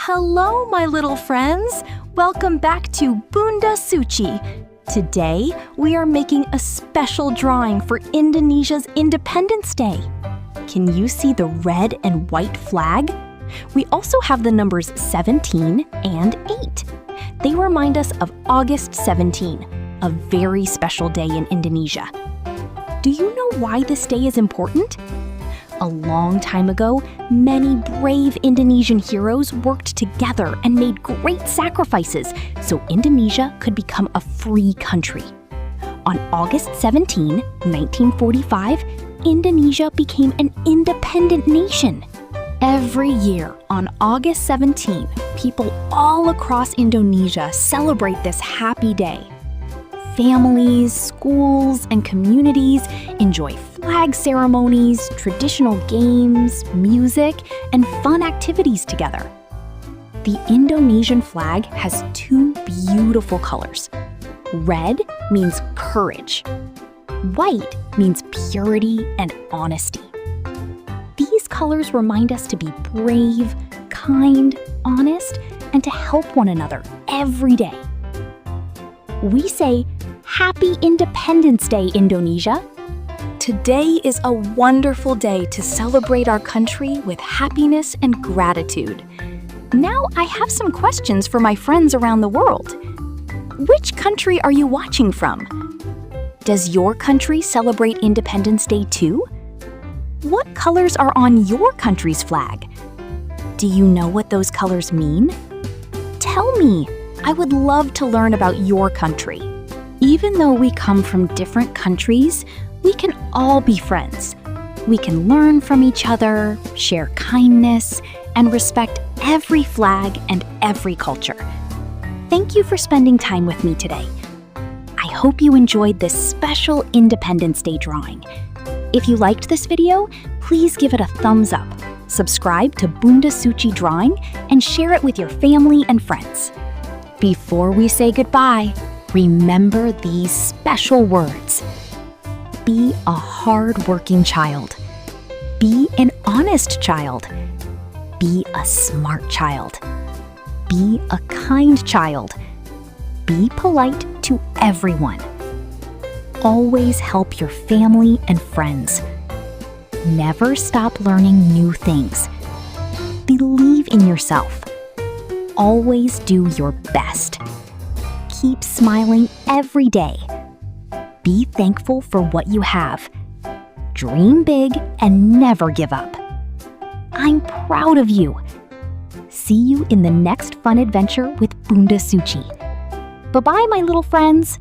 Hello, my little friends. Welcome back to Bunda Suci. Today, we are making a special drawing for Indonesia's Independence Day. Can you see the red and white flag? We also have the numbers 17 and 8. They remind us of August 17, a very special day in Indonesia. Do you know why this day is important? A long time ago, many brave Indonesian heroes worked together and made great sacrifices so Indonesia could become a free country. On August 17, 1945, Indonesia became an independent nation. Every year on August 17, people all across Indonesia celebrate this happy day. Families, schools, and communities enjoy flag ceremonies, traditional games, music, and fun activities together. The Indonesian flag has two beautiful colors. Red means courage. White means purity and honesty. These colors remind us to be brave, kind, honest, and to help one another every day. We say, Happy Independence Day, Indonesia! Today is a wonderful day to celebrate our country with happiness and gratitude. Now I have some questions for my friends around the world. Which country are you watching from? Does your country celebrate Independence Day too? What colors are on your country's flag? Do you know what those colors mean? Tell me! I would love to learn about your country. Even though we come from different countries, we can all be friends. We can learn from each other, share kindness, and respect every flag and every culture. Thank you for spending time with me today. I hope you enjoyed this special Independence Day drawing. If you liked this video, please give it a thumbs up, subscribe to Bunda Suci Drawing, and share it with your family and friends. Before we say goodbye, remember these special words. Be a hard-working child. Be an honest child. Be a smart child. Be a kind child. Be polite to everyone. Always help your family and friends. Never stop learning new things. Believe in yourself. Always do your best. Keep smiling every day. Be thankful for what you have. Dream big and never give up. I'm proud of you. See you in the next fun adventure with Bunda Suci. Bye-bye, my little friends.